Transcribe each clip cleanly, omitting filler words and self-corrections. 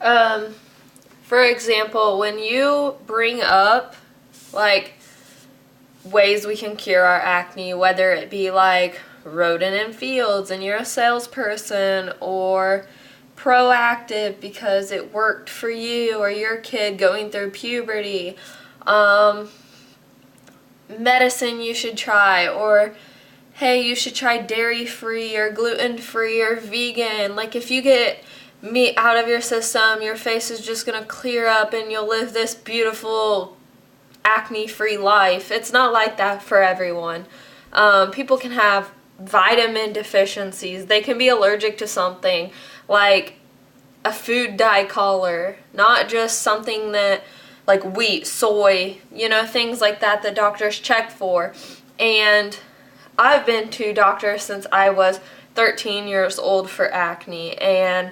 Um, for example, when you bring up, like, ways we can cure our acne, whether it be like rodent in fields and you're a salesperson, or proactive because it worked for you or your kid going through puberty, medicine you should try, or hey, you should try dairy-free or gluten-free or vegan. Like, if you get meat out of your system, your face is just going to clear up and you'll live this beautiful acne-free life. It's not like that for everyone. People can have vitamin deficiencies. They can be allergic to something like a food dye color, not just something that, like wheat, soy, things like that that doctors check for. And I've been to doctors since I was 13 years old for acne, and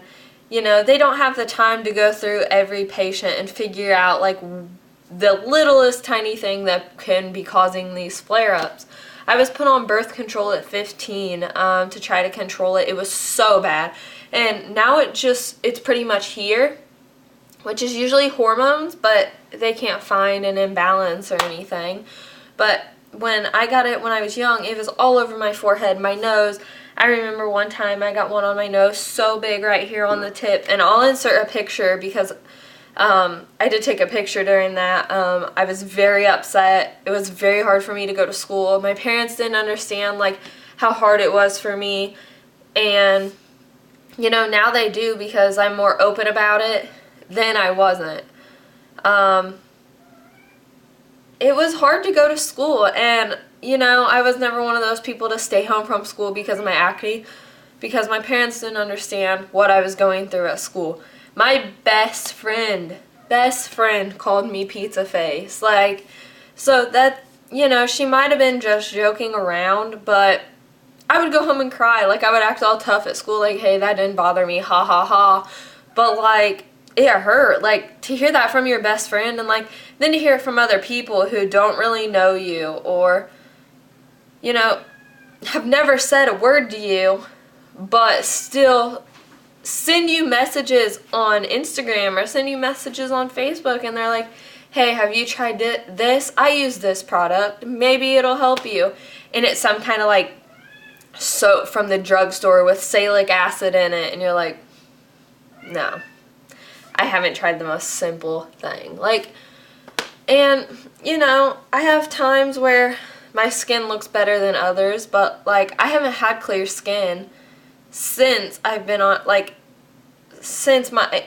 they don't have the time to go through every patient and figure out like the littlest tiny thing that can be causing these flare-ups. I was put on birth control at 15 to try to control it. It was so bad. And now it's pretty much here, which is usually hormones, but they can't find an imbalance or anything. But when I got it when I was young, it was all over my forehead, my nose. I remember one time I got one on my nose so big right here on the tip, and I'll insert a picture because I did take a picture during that. I was very upset. It was very hard for me to go to school. My parents didn't understand like how hard it was for me, and now they do because I'm more open about it. Then I wasn't. It was hard to go to school, and I was never one of those people to stay home from school because of my acne, because my parents didn't understand what I was going through at school. My best friend called me pizza face. Like, so that, she might have been just joking around, but I would go home and cry. Like, I would act all tough at school, like, hey, that didn't bother me, ha ha ha. But, like, it hurt. Like, to hear that from your best friend, and, like, then to hear it from other people who don't really know you, or, have never said a word to you, but still send you messages on Instagram or send you messages on Facebook, and they're like, hey, have you tried this? I use this product. Maybe it'll help you. And it's some kind of like soap from the drugstore with salicylic acid in it, and you're like, no, I haven't tried the most simple thing. Like, and I have times where my skin looks better than others, but like, I haven't had clear skin since I've been on, like,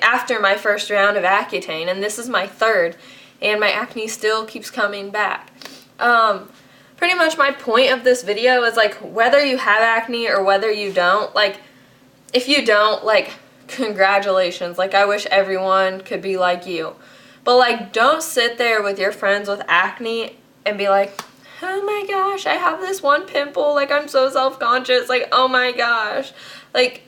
after my first round of Accutane, and this is my third, and my acne still keeps coming back. Pretty much my point of this video is, like, whether you have acne or whether you don't, like, if you don't, like, congratulations, like, I wish everyone could be like you. But, like, don't sit there with your friends with acne and be like, oh my gosh, I have this one pimple, like, I'm so self-conscious, like, oh my gosh. Like,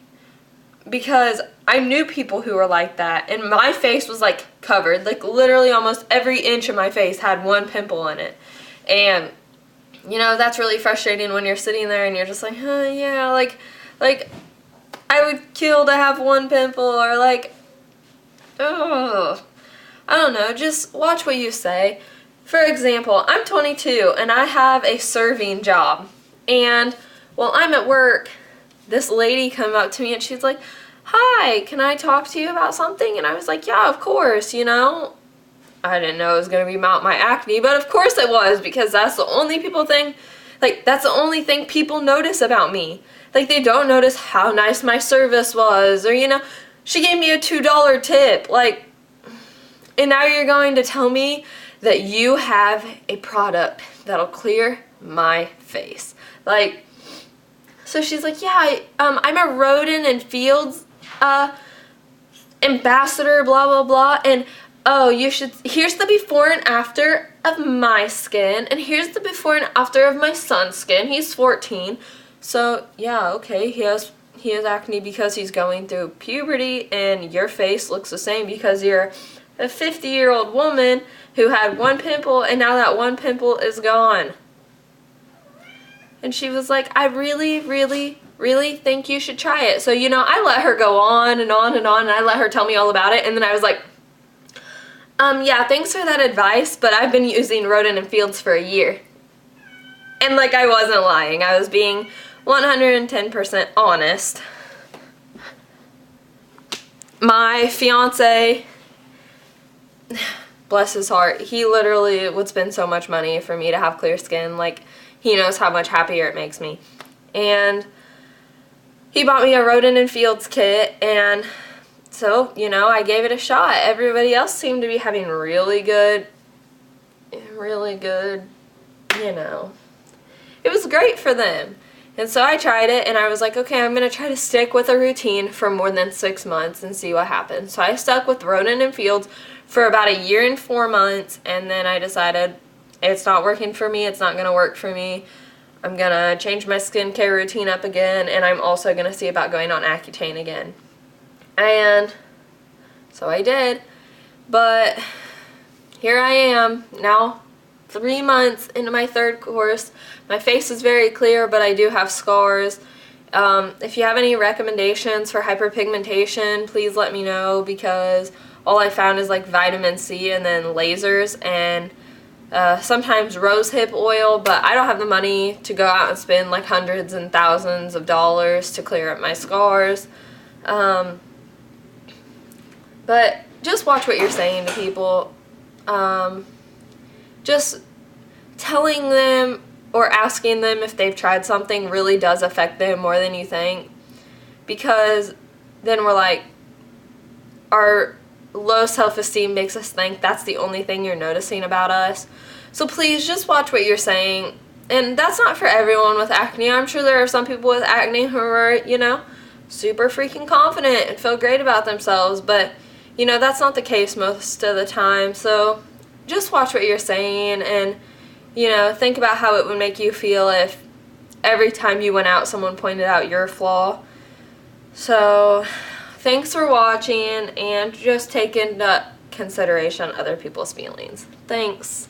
because I knew people who were like that, and my face was, like, covered. Like, literally almost every inch of my face had one pimple in it. And, that's really frustrating when you're sitting there and you're just like, oh, yeah, like, I would kill to have one pimple, or, like, oh, I don't know, just watch what you say. For example, I'm 22, and I have a serving job. And while I'm at work, this lady came up to me and she's like, hi, can I talk to you about something? And I was like, yeah, of course, I didn't know it was going to be about my acne, but of course it was, because that's the only that's the only thing people notice about me. Like, they don't notice how nice my service was, or, she gave me a $2 tip, like, and now you're going to tell me that you have a product that'll clear my face. Like, so she's like, yeah, I'm a rodent and fields ambassador, blah, blah, blah, and oh, here's the before and after of my skin, and here's the before and after of my son's skin. He's 14, so yeah, okay, he has acne because he's going through puberty, and your face looks the same because you're a 50-year-old woman who had one pimple, and now that one pimple is gone. And she was like, I really, really, really think you should try it. So, you know, I let her go on and on and on, and I let her tell me all about it. And then I was like, yeah, thanks for that advice, but I've been using Roden & Fields for a year. And, like, I wasn't lying. I was being 110% honest. My fiance, bless his heart, he literally would spend so much money for me to have clear skin. Like, he knows how much happier it makes me. And he bought me a Roden & Fields kit, and so, you know, I gave it a shot. Everybody else seemed to be having really good, you know. It was great for them. And so I tried it, and I was like, okay, I'm going to try to stick with a routine for more than 6 months and see what happens. So I stuck with Roden & Fields for about 1 year and 4 months, and then I decided it's not working for me, it's not going to work for me. I'm going to change my skincare routine up again, and I'm also going to see about going on Accutane again. And so I did, but here I am now, 3 months into my 3rd course. My face is very clear, but I do have scars. If you have any recommendations for hyperpigmentation, please let me know, because all I found is like vitamin C and then lasers and sometimes rosehip oil, but I don't have the money to go out and spend like hundreds and thousands of dollars to clear up my scars. But just watch what you're saying to people. Just telling them or asking them if they've tried something really does affect them more than you think, because then we're like, our low self-esteem makes us think that's the only thing you're noticing about us. So please just watch what you're saying. And that's not for everyone with acne. I'm sure there are some people with acne who are, you know, super freaking confident and feel great about themselves, but you know, that's not the case most of the time. So just watch what you're saying, and you know, think about how it would make you feel if every time you went out someone pointed out your flaw. So thanks for watching, and just take into consideration other people's feelings. Thanks.